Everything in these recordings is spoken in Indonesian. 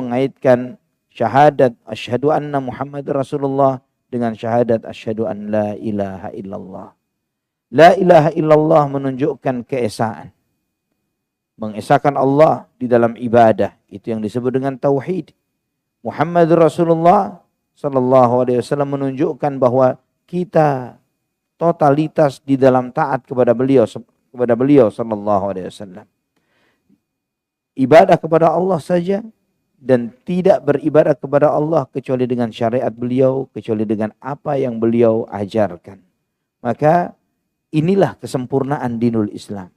mengaitkan syahadat asyhadu anna Muhammad Rasulullah dengan syahadat asyhadu an la ilaha illallah. La ilaha illallah menunjukkan keesaan. Mengesahkan Allah di dalam ibadah. Itu yang disebut dengan tauhid. Muhammad Rasulullah sallallahu alaihi wasallam menunjukkan bahwa kita totalitas di dalam taat kepada beliau sallallahu alaihi wasallam. Ibadah kepada Allah saja dan tidak beribadah kepada Allah kecuali dengan syariat beliau, kecuali dengan apa yang beliau ajarkan. Maka inilah kesempurnaan dinul Islam.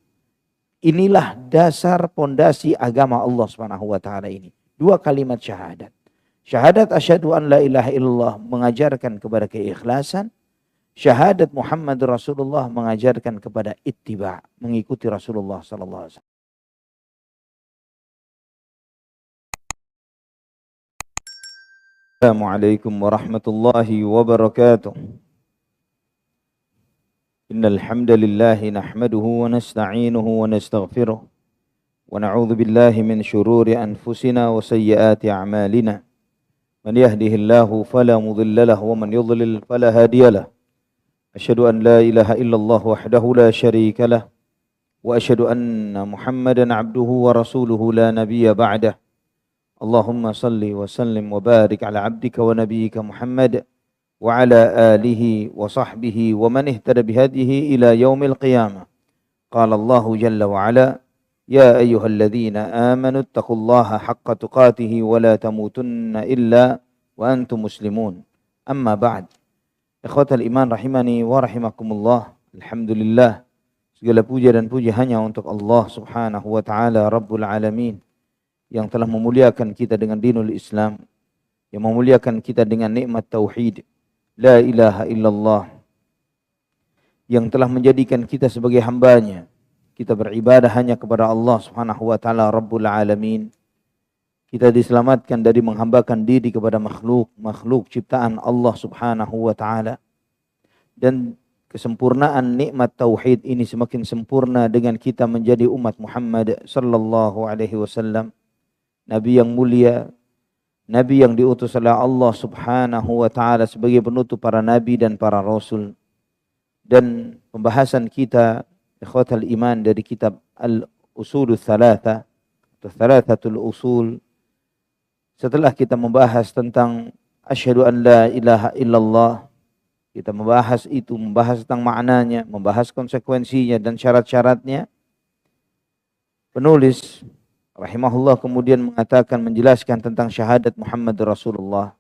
Inilah dasar pondasi agama Allah Subhanahu wa taala ini. Dua kalimat syahadat. Syahadat asyhadu an la ilaha illallah mengajarkan kepada keikhlasan. Syahadat Muhammad Rasulullah mengajarkan kepada ittiba, mengikuti Rasulullah sallallahu alaihi wasallam. Assalamualaikum warahmatullahi wabarakatuh. Innal hamdalillah nahmaduhu wa nasta'inuhu wa nastaghfiruh wa na'udzu billahi min shururi anfusina wa sayyiati a'malina. Man yahdihillahu fala mudilla lahu wa man yudlil fala hadiya lahu. Asyhadu an la ilaha illallah wahdahu la syarika lah wa asyhadu anna Muhammadan 'abduhu wa rasuluhu la nabiyya ba'dah. Allahumma salli wa sallim wa barik ala abdika wa nabiyyika Muhammad wa ala alihi wa sahbihi wa man ihtada bihadihi ila yaumil qiyamah. Qala Allah jalla wa ala, ya ayyuhalladzina amanu taqullaha haqqa tuqatih wa la tamutunna illa wa antum muslimun. Amma ba'd. Ikhwatal iman rahimani wa rahimakumullah. Alhamdulillah, segala puja dan puji hanya untuk Allah Subhanahu wa taala Rabbul alamin, yang telah memuliakan kita dengan dinul Islam, yang memuliakan kita dengan nikmat tauhid la ilaha illallah, yang telah menjadikan kita sebagai hambanya. Kita beribadah hanya kepada Allah Subhanahu wa taala Rabbul alamin. Kita diselamatkan dari menghambakan diri kepada makhluk ciptaan Allah Subhanahu wa taala. Dan kesempurnaan nikmat tauhid ini semakin sempurna dengan kita menjadi umat Muhammad sallallahu alaihi wasallam. Nabi yang mulia, Nabi yang diutus oleh Allah Subhanahu wa taala sebagai penutup para nabi dan para rasul. Dan pembahasan kita ikhwatal iman dari kitab Al-Usulul Tsalatsa atau Tsalatsatul Usul, setelah kita membahas tentang asyhadu an la ilaha illallah, kita membahas tentang maknanya, membahas konsekuensinya dan syarat-syaratnya. Penulis rahimahullah kemudian menjelaskan tentang syahadat Muhammad Rasulullah.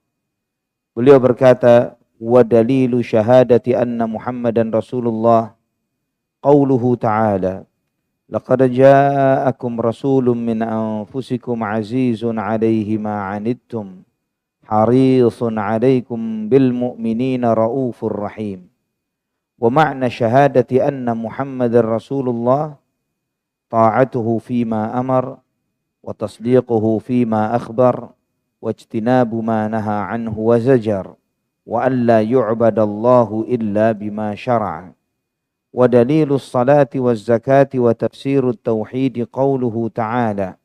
Beliau berkata, wa dalilu syahadati anna Muhammadan Rasulullah qauluhu ta'ala, laqad ja'akum rasulun min anfusikum azizun 'alaihi ma 'anittum harisun 'alaikum bil mu'minina raufur rahim. Wa ma'na syahadati anna Muhammadan Rasulullah ta'atuhu fima amar wa tasdiquhu fima akhbar wa ijtinabu ma naha anhu wa zajar wa an la yu'badallahu illa bima syara'a. Wa dalilus salati waz zakati wa tafsirut tauhid qauluhu ta'ala,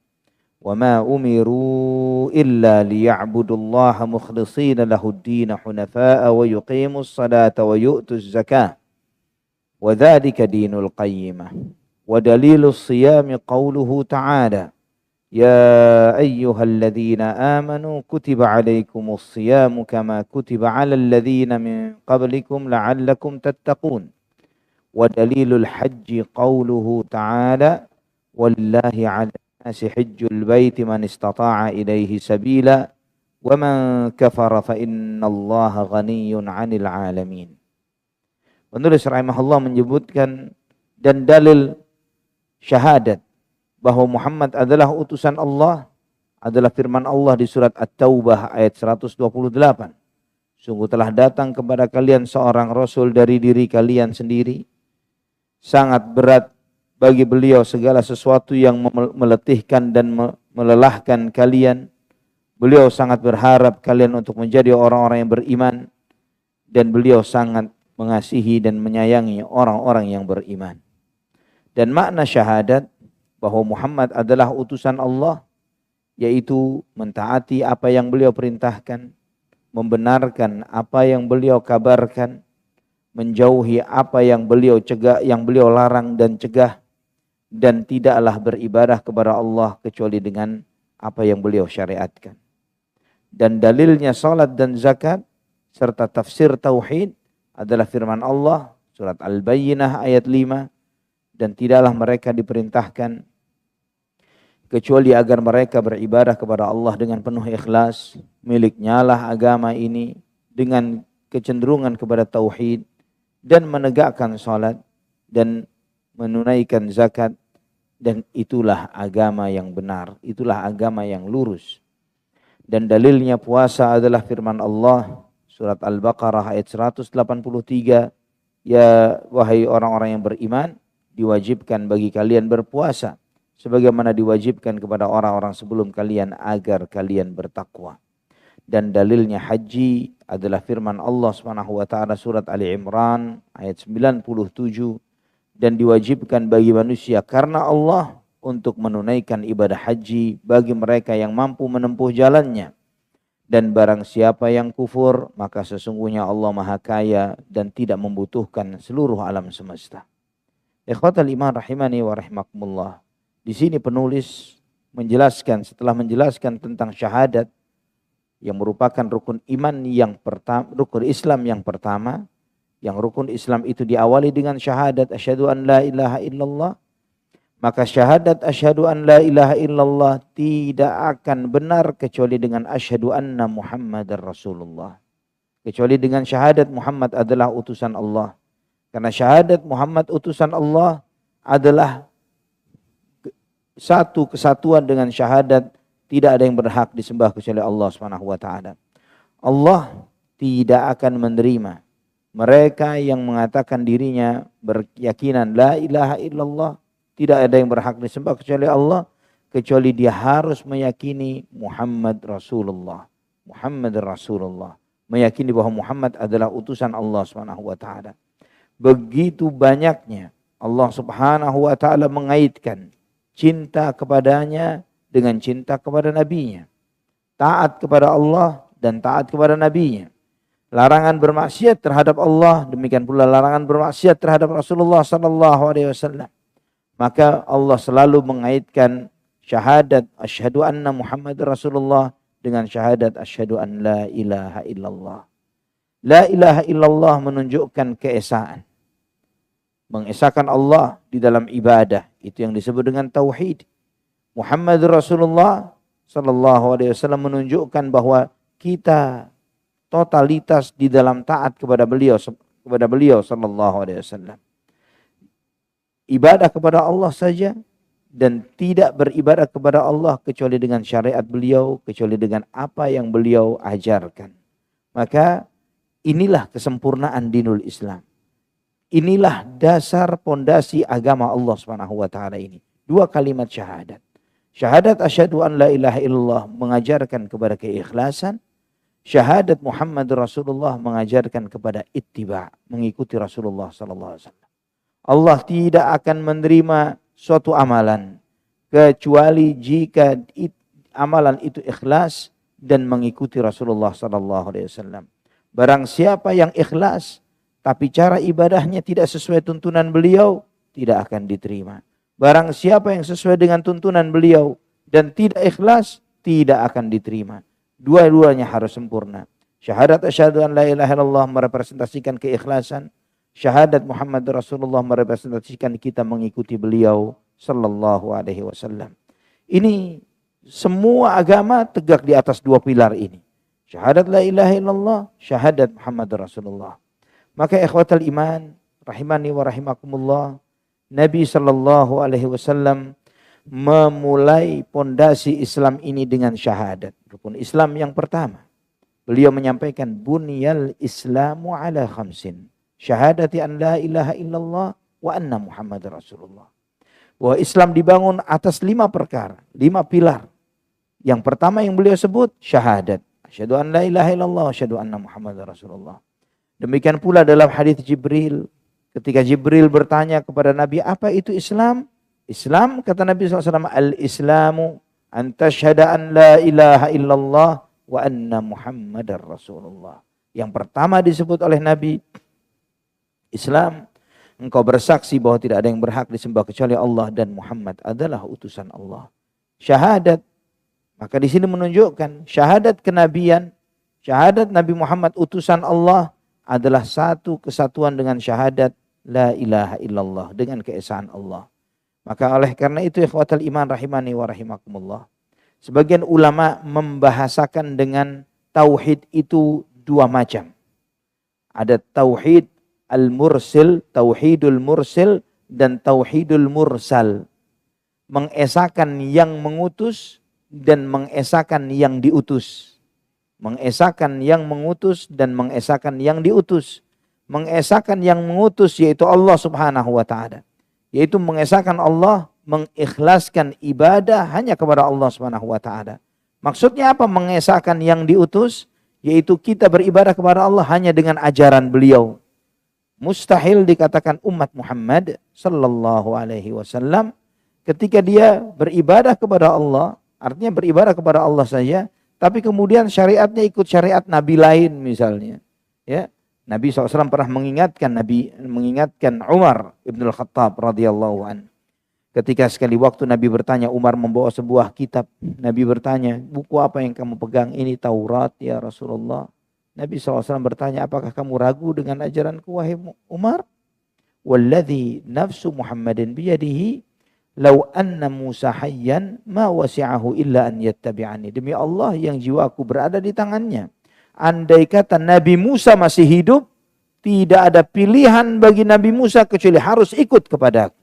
wa ma umiru illa liya'budullaha mukhlishina lahud-din hunafa'a wa yuqimus salata wa yu'tuz zakah wa dzalika dinul qayyimah. Wa dalilus siyami qauluhu ta'ala, يا أيها الذين آمنوا كتب عليكم الصيام كما كتب على الذين من قبلكم لعلكم تتقون. ودليل الحج قوله تعالى ولله على الناس حج البيت من استطاع إليه سبيلا ومن كفر فإن الله غني عن العالمين. Penulis rahimahullah menyebutkan dan dalil syahadat bahwa Muhammad adalah utusan Allah adalah firman Allah di surat At-Taubah ayat 128. Sungguh telah datang kepada kalian seorang rasul dari diri kalian sendiri. Sangat berat bagi beliau segala sesuatu yang meletihkan dan melelahkan kalian. Beliau sangat berharap kalian untuk menjadi orang-orang yang beriman. Dan beliau sangat mengasihi dan menyayangi orang-orang yang beriman. Dan makna syahadat bahwa Muhammad adalah utusan Allah yaitu mentaati apa yang beliau perintahkan, membenarkan apa yang beliau kabarkan, menjauhi apa yang beliau cegah, yang beliau larang dan cegah, dan tidaklah beribadah kepada Allah kecuali dengan apa yang beliau syariatkan. Dan dalilnya salat dan zakat serta tafsir tauhid adalah firman Allah surat Al-Bayyinah ayat 5, dan tidaklah mereka diperintahkan kecuali agar mereka beribadah kepada Allah dengan penuh ikhlas. Miliknya lah agama ini dengan kecenderungan kepada tauhid dan menegakkan salat dan menunaikan zakat, dan itulah agama yang benar, itulah agama yang lurus. Dan dalilnya puasa adalah firman Allah surat Al-Baqarah ayat 183, ya wahai orang-orang yang beriman, diwajibkan bagi kalian berpuasa sebagaimana diwajibkan kepada orang-orang sebelum kalian agar kalian bertakwa. Dan dalilnya haji adalah firman Allah Subhanahu wa taala surat Ali Imran ayat 97, dan diwajibkan bagi manusia karena Allah untuk menunaikan ibadah haji bagi mereka yang mampu menempuh jalannya. Dan barang siapa yang kufur, maka sesungguhnya Allah Maha Kaya dan tidak membutuhkan seluruh alam semesta. Ikhwatal iman rahimani wa rahimakumullah. Di sini penulis menjelaskan, setelah menjelaskan tentang syahadat yang merupakan rukun iman yang pertama, rukun Islam yang pertama, yang rukun Islam itu diawali dengan syahadat asyhadu an la ilaha illallah, maka syahadat asyhadu an la ilaha illallah tidak akan benar kecuali dengan asyhadu anna Muhammadar Rasulullah. Kecuali dengan syahadat Muhammad adalah utusan Allah. Karena syahadat Muhammad utusan Allah adalah satu kesatuan dengan syahadat tidak ada yang berhak disembah kecuali Allah Subhanahu wa taala. Allah tidak akan menerima mereka yang mengatakan dirinya berkeyakinan la ilaha illallah, tidak ada yang berhak disembah kecuali Allah, kecuali dia harus meyakini Muhammad Rasulullah. Muhammad Rasulullah. Meyakini bahwa Muhammad adalah utusan Allah Subhanahu wa taala. Begitu banyaknya Allah Subhanahu wa taala mengaitkan cinta kepadanya dengan cinta kepada nabinya. Taat kepada Allah dan taat kepada nabinya. Larangan bermaksiat terhadap Allah, demikian pula larangan bermaksiat terhadap Rasulullah sallallahu alaihi wasallam. Maka Allah selalu mengaitkan syahadat asyhadu anna Muhammad Rasulullah dengan syahadat asyhadu an la ilaha illallah. La ilaha illallah menunjukkan keesaan. Mengesahkan Allah di dalam ibadah, itu yang disebut dengan tauhid. Muhammad Rasulullah sallallahu alaihi wasallam menunjukkan bahwa kita totalitas di dalam taat kepada beliau sallallahu alaihi wasallam. Ibadah kepada Allah saja dan tidak beribadah kepada Allah kecuali dengan syariat beliau, kecuali dengan apa yang beliau ajarkan. Maka inilah kesempurnaan dinul Islam. Inilah dasar pondasi agama Allah Subhanahu wa taala ini. Dua kalimat syahadat. Syahadat asyhadu an la ilaha illallah mengajarkan kepada keikhlasan. Syahadat Muhammad Rasulullah mengajarkan kepada ittiba, mengikuti Rasulullah sallallahu alaihi wasallam. Allah tidak akan menerima suatu amalan kecuali jika amalan itu ikhlas dan mengikuti Rasulullah sallallahu alaihi wasallam. Barang siapa yang ikhlas tapi cara ibadahnya tidak sesuai tuntunan beliau, tidak akan diterima. Barang siapa yang sesuai dengan tuntunan beliau dan tidak ikhlas, tidak akan diterima. Dua-duanya harus sempurna. Syahadat asyhadu an la ilaha illallah merepresentasikan keikhlasan. Syahadat Muhammad Rasulullah merepresentasikan kita mengikuti beliau sallallahu alaihi wasallam. Ini semua agama tegak di atas dua pilar ini. Syahadat la ilaha illallah, syahadat Muhammad Rasulullah. Maka ikhwatal iman rahimani wa rahimakumullah, Nabi sallallahu alaihi wasallam memulai pondasi Islam ini dengan syahadat. Rukun Islam yang pertama. Beliau menyampaikan bunyal Islamu ala khamsin. Syahadati an la ilaha illallah wa anna Muhammad Rasulullah. Bahwa Islam dibangun atas 5 perkara, 5 pilar. Yang pertama yang beliau sebut syahadat. Asyhadu an la ilaha illallah, asyhadu anna Muhammad Rasulullah. Demikian pula dalam hadis Jibril, ketika Jibril bertanya kepada Nabi, apa itu Islam? Islam, kata Nabi SAW, al-Islamu an tashhada an la ilaha illallah wa anna Muhammadar Rasulullah. Yang pertama disebut oleh Nabi Islam, engkau bersaksi bahwa tidak ada yang berhak disembah kecuali Allah dan Muhammad adalah utusan Allah. Syahadat, maka di sini menunjukkan syahadat kenabian, syahadat Nabi Muhammad utusan Allah adalah satu kesatuan dengan syahadat la ilaha illallah, dengan keesaan Allah. Maka oleh karena itu ikhwatal iman rahimani wa rahimakumullah, sebagian ulama membahasakan dengan tauhid itu dua macam. Ada tauhid al-mursil, tauhidul mursil, dan tauhidul mursal. Mengesahkan yang mengutus dan mengesahkan yang diutus. Mengesahkan yang mengutus dan mengesahkan yang diutus. Mengesahkan yang mengutus yaitu Allah subhanahu wa ta'ala. Yaitu mengesahkan Allah, mengikhlaskan ibadah hanya kepada Allah subhanahu wa ta'ala. Maksudnya apa mengesahkan yang diutus? Yaitu kita beribadah kepada Allah hanya dengan ajaran beliau. Mustahil dikatakan umat Muhammad sallallahu alaihi wasallam ketika dia beribadah kepada Allah, artinya beribadah kepada Allah saja, tapi kemudian syariatnya ikut syariat nabi lain misalnya. Ya, Nabi SAW pernah mengingatkan Umar ibn al-Khattab radhiyallahu anhu. Ketika sekali waktu Nabi bertanya, Umar membawa sebuah kitab. Nabi bertanya, buku apa yang kamu pegang? Ini Taurat ya Rasulullah. Nabi SAW bertanya, apakah kamu ragu dengan ajaranku wahai Umar? Walladhi nafsu Muhammadin biyadihi, law anna Musa hayyan ma wasi'ahu illa an yattabi'ani. Demi Allah yang jiwaku berada di tangannya. Andai kata Nabi Musa masih hidup, tidak ada pilihan bagi Nabi Musa kecuali harus ikut kepadaku.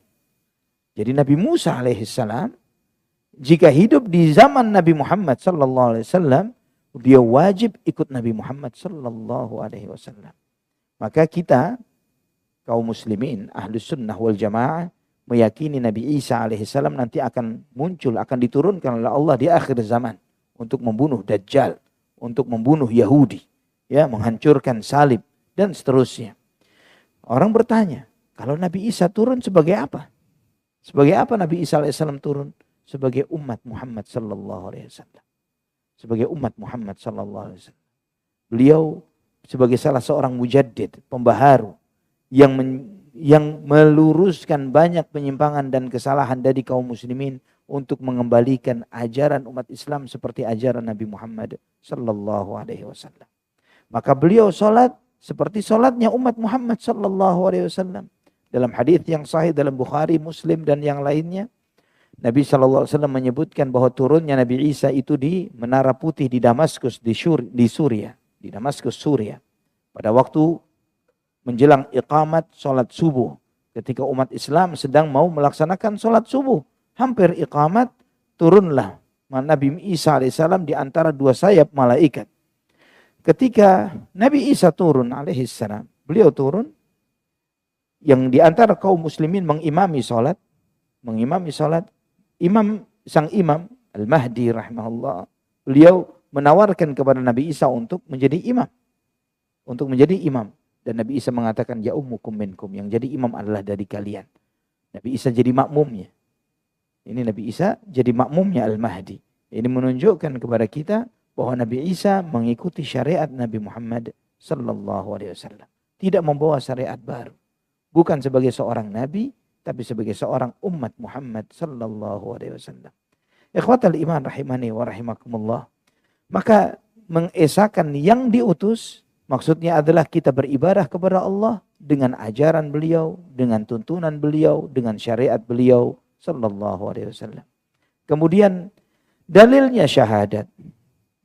Jadi Nabi Musa alaihissalam jika hidup di zaman Nabi Muhammad sallallahu alaihi wasallam, dia wajib ikut Nabi Muhammad sallallahu alaihi wasallam. Maka kita kaum muslimin ahlus sunnah wal jamaah meyakini Nabi Isa alaihissalam nanti akan muncul, akan diturunkan oleh Allah di akhir zaman untuk membunuh Dajjal, untuk membunuh Yahudi, ya, menghancurkan salib dan seterusnya. Orang bertanya, kalau Nabi Isa turun sebagai apa? Sebagai apa Nabi Isa alaihissalam turun? Sebagai umat Muhammad sallallahu alaihi wasallam. Sebagai umat Muhammad sallallahu alaihi wasallam. Beliau sebagai salah seorang mujaddid, pembaharu yang meluruskan banyak penyimpangan dan kesalahan dari kaum muslimin untuk mengembalikan ajaran umat Islam seperti ajaran Nabi Muhammad sallallahu alaihi wasallam. Maka beliau salat seperti salatnya umat Muhammad sallallahu alaihi wasallam. Dalam hadis yang sahih dalam Bukhari, Muslim dan yang lainnya, Nabi SAW menyebutkan bahwa turunnya Nabi Isa itu di Menara Putih di Damaskus, di Suriah, di Damaskus, Suriah. Pada waktu menjelang iqamat sholat subuh, ketika umat Islam sedang mau melaksanakan sholat subuh, hampir iqamat, turunlah Nabi Isa alaihissalam di antara dua sayap malaikat. Ketika Nabi Isa turun alaihissalam, beliau turun, yang di antara kaum muslimin mengimami sholat, sang imam Al-Mahdi rahimahullah, beliau menawarkan kepada Nabi Isa untuk menjadi imam. Dan Nabi Isa mengatakan, ya ummukum minkum, yang jadi imam adalah dari kalian. Nabi Isa jadi makmumnya. Ini Nabi Isa jadi makmumnya Al-Mahdi. Ini menunjukkan kepada kita bahwa Nabi Isa mengikuti syariat Nabi Muhammad sallallahu alaihi wasallam. Tidak membawa syariat baru. Bukan sebagai seorang nabi, tapi sebagai seorang umat Muhammad sallallahu alaihi wasallam. Ikhwatal iman rahimani wa rahimakumullah. Maka mengesahkan yang diutus, maksudnya adalah kita beribadah kepada Allah dengan ajaran beliau, dengan tuntunan beliau, dengan syariat beliau sallallahu alaihi wasallam. Kemudian dalilnya syahadat.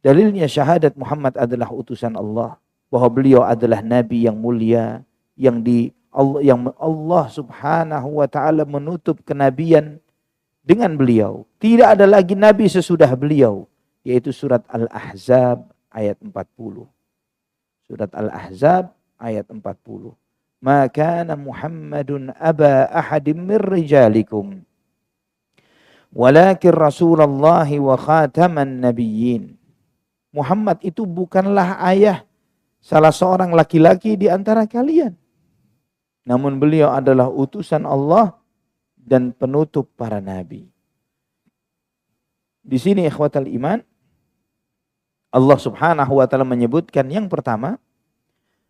Dalilnya syahadat Muhammad adalah utusan Allah, bahwa beliau adalah nabi yang mulia, yang Allah subhanahu wa ta'ala menutup kenabian dengan beliau. Tidak ada lagi nabi sesudah beliau. Yaitu surat Al-Ahzab ayat 40. Surat Al-Ahzab ayat 40. Ma kana Muhammadun aba ahadim min rijalikum. Walakin Rasulullah wa khataman nabiyyin. Muhammad itu bukanlah ayah salah seorang laki-laki di antara kalian. Namun beliau adalah utusan Allah dan penutup para nabi. Di sini ikhwatal iman, Allah Subhanahu wa taala menyebutkan yang pertama,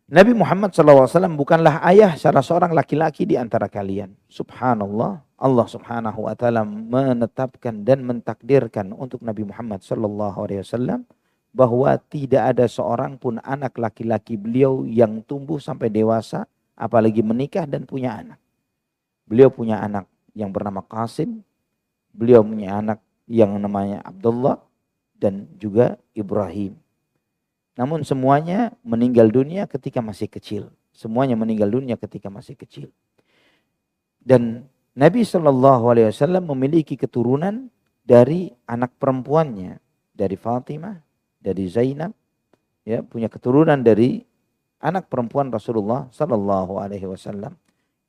Nabi Muhammad SAW bukanlah ayah salah seorang laki-laki di antara kalian. Subhanallah, Allah Subhanahu wa taala menetapkan dan mentakdirkan untuk Nabi Muhammad SAW bahwa tidak ada seorang pun anak laki-laki beliau yang tumbuh sampai dewasa, apalagi menikah dan punya anak. Beliau punya anak yang bernama Qasim, beliau punya anak yang namanya Abdullah dan juga Ibrahim. Namun semuanya meninggal dunia ketika masih kecil. Semuanya meninggal dunia ketika masih kecil. Dan Nabi SAW memiliki keturunan dari anak perempuannya, dari Fatimah, dari Zainab, ya, punya keturunan dari anak perempuan Rasulullah SAW.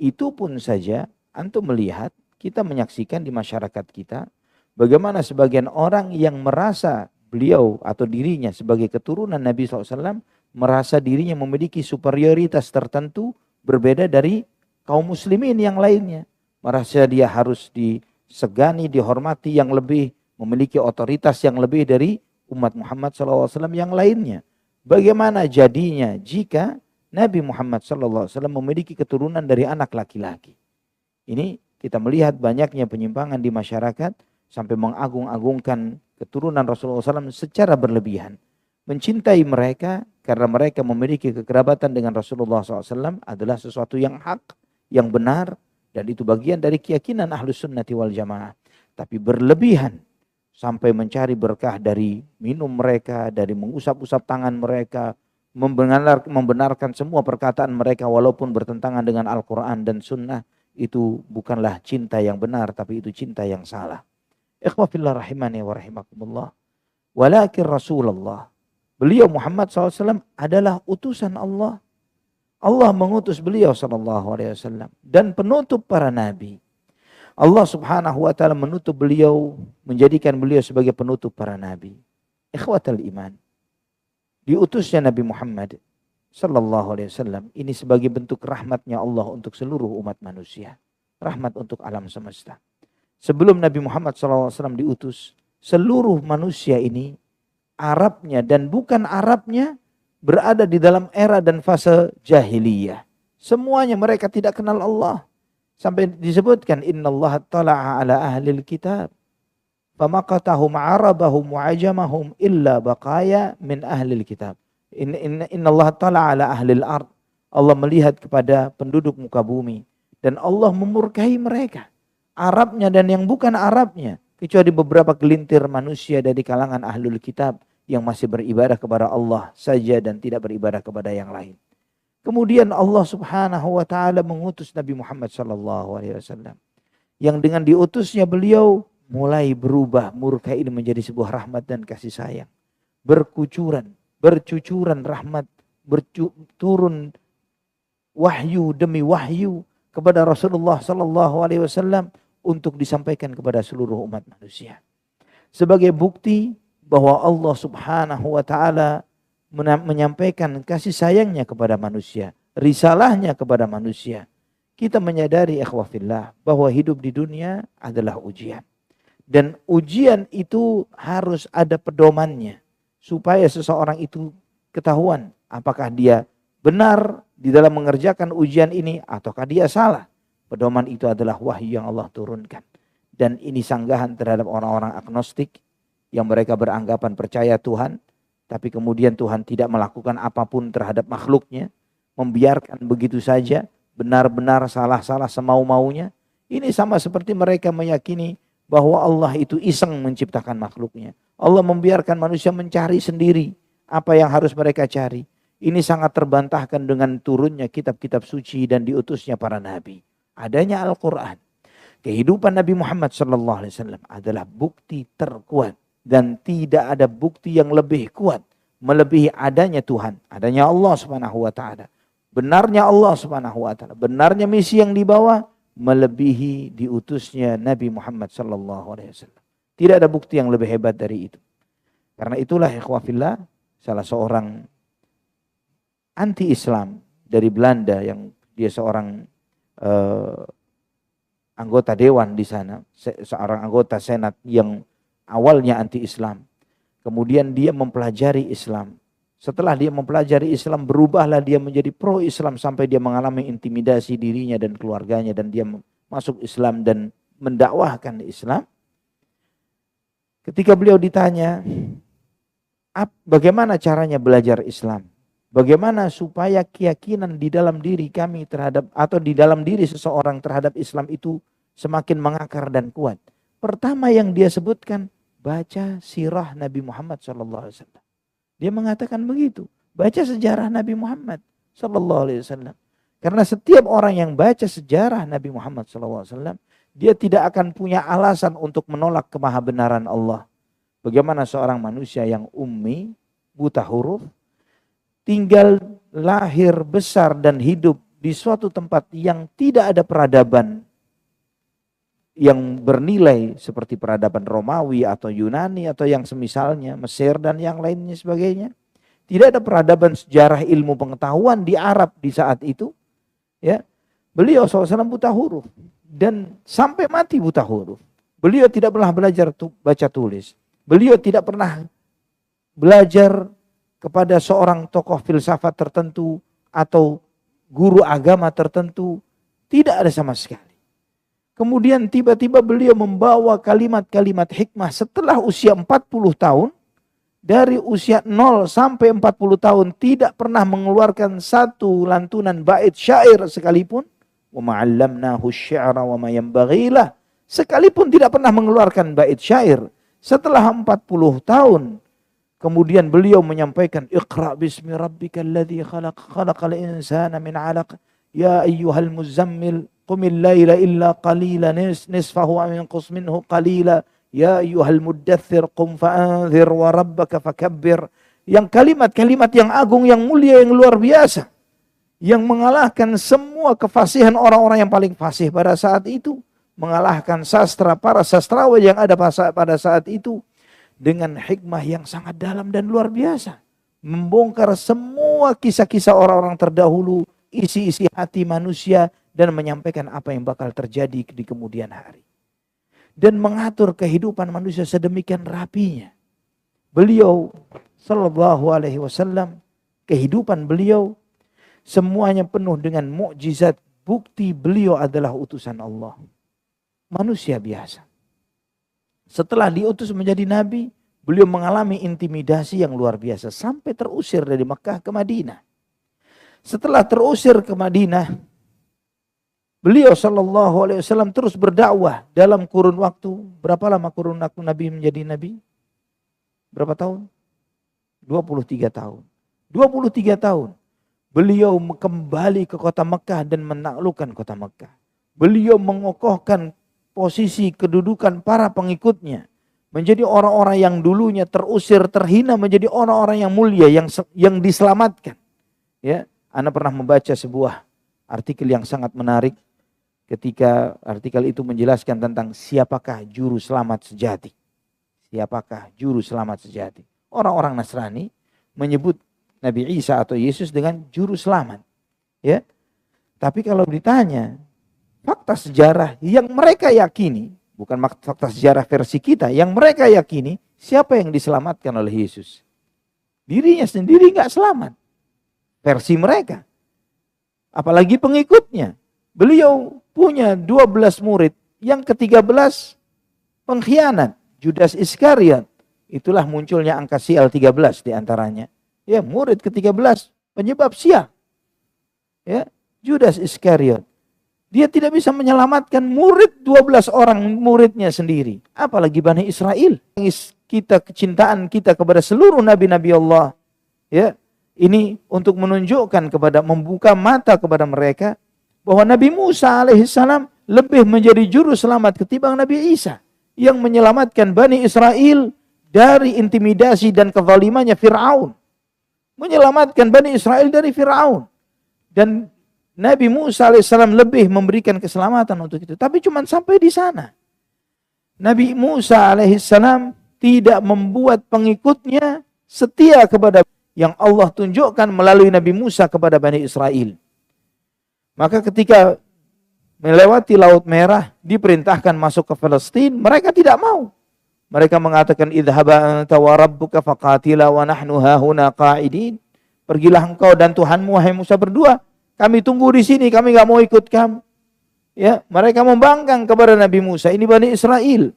Itu pun saja antum melihat, kita menyaksikan di masyarakat kita bagaimana sebagian orang yang merasa beliau atau dirinya sebagai keturunan Nabi SAW merasa dirinya memiliki superioritas tertentu berbeda dari kaum muslimin yang lainnya. Merasa dia harus disegani, dihormati yang lebih, memiliki otoritas yang lebih dari umat Muhammad SAW yang lainnya. Bagaimana jadinya jika Nabi Muhammad SAW memiliki keturunan dari anak laki-laki? Ini kita melihat banyaknya penyimpangan di masyarakat sampai mengagung-agungkan keturunan Rasulullah SAW secara berlebihan. Mencintai mereka karena mereka memiliki kekerabatan dengan Rasulullah SAW adalah sesuatu yang hak, yang benar. Dan itu bagian dari keyakinan Ahlus Sunnati wal Jamaah. Tapi berlebihan sampai mencari berkah dari minum mereka, dari mengusap-usap tangan mereka, membenarkan semua perkataan mereka walaupun bertentangan dengan Al-Quran dan Sunnah. Itu bukanlah cinta yang benar, tapi itu cinta yang salah. Ikhwafillah rahimani wa rahimakumullah. Walakin Rasulullah, beliau Muhammad SAW adalah utusan Allah. Allah mengutus beliau SAW dan penutup para nabi. Allah Subhanahu wa taala menutup beliau, menjadikan beliau sebagai penutup para nabi. Ikhwatal iman. Diutusnya Nabi Muhammad SAW ini sebagai bentuk rahmatnya Allah untuk seluruh umat manusia. Rahmat untuk alam semesta. Sebelum Nabi Muhammad SAW diutus, seluruh manusia ini, Arabnya dan bukan Arabnya, berada di dalam era dan fase jahiliyah. Semuanya mereka tidak kenal Allah. Sampai disebutkan, innallaha tala'a ala ahlil kitab, famaqatahum arabahum wa ajamahum illa baqaya min ahlil kitab. Innallaha tala'a ala ahlil ard. Allah melihat kepada penduduk muka bumi. Dan Allah memurkai mereka. Arabnya dan yang bukan Arabnya. Kecuali beberapa gelintir manusia dari kalangan ahlul kitab yang masih beribadah kepada Allah saja dan tidak beribadah kepada yang lain. Kemudian Allah Subhanahu wa taala mengutus Nabi Muhammad SAW. Yang dengan diutusnya beliau mulai berubah murka ini menjadi sebuah rahmat dan kasih sayang. Bercucuran rahmat, turun wahyu demi wahyu kepada Rasulullah SAW untuk disampaikan kepada seluruh umat manusia. Sebagai bukti bahwa Allah Subhanahu wa taala menyampaikan kasih sayangnya kepada manusia, risalahnya kepada manusia. Kita menyadari ikhwafillah bahwa hidup di dunia adalah ujian. Dan ujian itu harus ada pedomannya supaya seseorang itu ketahuan apakah dia benar di dalam mengerjakan ujian ini ataukah dia salah. Pedoman itu adalah wahyu yang Allah turunkan. Dan ini sanggahan terhadap orang-orang agnostik yang mereka beranggapan percaya Tuhan, tapi kemudian Tuhan tidak melakukan apapun terhadap makhluknya, membiarkan begitu saja, benar-benar salah-salah semau-maunya. Ini sama seperti mereka meyakini bahwa Allah itu iseng menciptakan makhluknya. Allah membiarkan manusia mencari sendiri apa yang harus mereka cari. Ini sangat terbantahkan dengan turunnya kitab-kitab suci dan diutusnya para nabi. Adanya Al-Quran. Kehidupan Nabi Muhammad SAW adalah bukti terkuat. Dan tidak ada bukti yang lebih kuat melebihi adanya Tuhan. Adanya Allah Subhanahu wa ta'ala. Benarnya Allah Subhanahu wa ta'ala. Benarnya misi yang dibawa melebihi diutusnya Nabi Muhammad SAW. Tidak ada bukti yang lebih hebat dari itu. Karena itulah ikhwafillah, salah seorang anti-Islam dari Belanda yang dia seorang anggota dewan di sana, seorang anggota senat yang awalnya anti-Islam. Kemudian dia mempelajari Islam. Setelah dia mempelajari Islam, berubahlah dia menjadi pro-Islam sampai dia mengalami intimidasi dirinya dan keluarganya, dan dia masuk Islam dan mendakwahkan Islam. Ketika beliau ditanya, bagaimana caranya belajar Islam? Bagaimana supaya keyakinan di dalam diri kami terhadap, atau di dalam diri seseorang terhadap Islam itu semakin mengakar dan kuat? Pertama yang dia sebutkan, baca sirah Nabi Muhammad SAW. Dia mengatakan begitu. Baca sejarah Nabi Muhammad SAW. Karena setiap orang yang baca sejarah Nabi Muhammad SAW, dia tidak akan punya alasan untuk menolak kemahabenaran Allah. Bagaimana seorang manusia yang ummi, buta huruf, tinggal lahir, besar dan hidup di suatu tempat yang tidak ada peradaban yang bernilai seperti peradaban Romawi atau Yunani atau yang semisalnya, Mesir dan yang lainnya sebagainya. Tidak ada peradaban sejarah ilmu pengetahuan di Arab di saat itu. Ya, beliau SAW buta huruf dan sampai mati buta huruf. Beliau tidak pernah belajar baca tulis. Beliau tidak pernah belajar kepada seorang tokoh filsafat tertentu atau guru agama tertentu. Tidak ada sama sekali. Kemudian tiba-tiba beliau membawa kalimat-kalimat hikmah setelah usia 40 tahun. Dari usia 0 sampai 40 tahun tidak pernah mengeluarkan satu lantunan bait syair sekalipun. Wa ma'allamnahu syi'ra wa ma yanbaghi lah. Sekalipun tidak pernah mengeluarkan bait syair. Setelah 40 tahun kemudian beliau menyampaikan, Iqra bismi rabbikal ladzi khalaq, khalaqal insana min 'alaq, ya ayyuhal muzammil qumil laila illa qalila nisfahu aw inqus minhu qalila, ya ayyuhal muddaththir qum fa'anzir wa rabbaka fakabbir. Yang kalimat-kalimat yang agung, yang mulia, yang luar biasa, yang mengalahkan semua kefasihan orang-orang yang paling fasih pada saat itu, mengalahkan sastra, para sastrawan yang ada pada saat itu, dengan hikmah yang sangat dalam dan luar biasa. Membongkar semua kisah-kisah orang-orang terdahulu, isi-isi hati manusia, dan menyampaikan apa yang bakal terjadi di kemudian hari. Dan mengatur kehidupan manusia sedemikian rapinya. Beliau sallallahu alaihi wasallam, kehidupan beliau semuanya penuh dengan mukjizat, bukti beliau adalah utusan Allah. Manusia biasa. Setelah diutus menjadi nabi, beliau mengalami intimidasi yang luar biasa sampai terusir dari Mekah ke Madinah. Setelah terusir ke Madinah, beliau sallallahu alaihi wasallam terus berdakwah dalam kurun waktu, berapa lama kurun waktu Nabi menjadi nabi? Berapa tahun? 23 tahun. 23 tahun. Beliau kembali ke kota Mekah dan menaklukkan kota Mekah. Beliau mengokohkan posisi kedudukan para pengikutnya. Menjadi orang-orang yang dulunya terusir, terhina, menjadi orang-orang yang mulia, yang diselamatkan. Ya, Anda pernah membaca sebuah artikel yang sangat menarik. Ketika artikel itu menjelaskan tentang siapakah juru selamat sejati. Siapakah juru selamat sejati. Orang-orang Nasrani menyebut Nabi Isa atau Yesus dengan juru selamat. Ya. Tapi kalau ditanya, fakta sejarah yang mereka yakini, bukan fakta sejarah versi kita, yang mereka yakini, siapa yang diselamatkan oleh Yesus? Dirinya sendiri nggak selamat. Versi mereka. Apalagi pengikutnya. Beliau punya 12 murid, yang ke-13 pengkhianat, Judas Iskariot. Itulah munculnya angka sial 13 diantaranya. Ya, murid ke-13 penyebab sial. Ya, Judas Iskariot. Dia tidak bisa menyelamatkan murid 12 orang muridnya sendiri. Apalagi Bani Israel. Kecintaan kita kepada seluruh nabi-nabi Allah. Ya, ini untuk menunjukkan kepada, membuka mata kepada mereka bahwa Nabi Musa alaihissalam lebih menjadi juru selamat ketimbang Nabi Isa yang menyelamatkan Bani Israel dari intimidasi dan kezalimannya Fir'aun. Menyelamatkan Bani Israel dari Fir'aun. Dan Nabi Musa alaihissalam lebih memberikan keselamatan untuk itu. Tapi cuma sampai di sana. Nabi Musa alaihissalam tidak membuat pengikutnya setia kepada yang Allah tunjukkan melalui Nabi Musa kepada Bani Israel. Maka ketika melewati Laut Merah, diperintahkan masuk ke Palestina, mereka tidak mau. Mereka mengatakan idhhaba anta wa rabbuka faqatila wa nahnu hahuna qa'idin. Pergilah engkau dan Tuhanmu wahai Musa berdua. Kami tunggu di sini, kami enggak mau ikut kamu. Ya, mereka membangkang kepada Nabi Musa. Ini Bani Israel.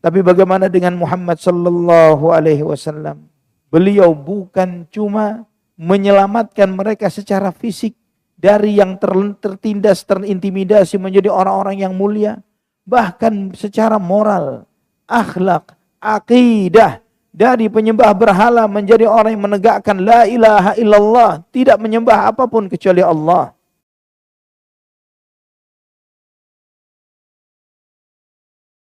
Tapi bagaimana dengan Muhammad sallallahu alaihi wasallam? Beliau bukan cuma menyelamatkan mereka secara fisik dari yang tertindas, terintimidasi menjadi orang-orang yang mulia, bahkan secara moral, akhlak, akidah, dari penyembah berhala menjadi orang yang menegakkan la ilaha illallah, tidak menyembah apapun kecuali Allah.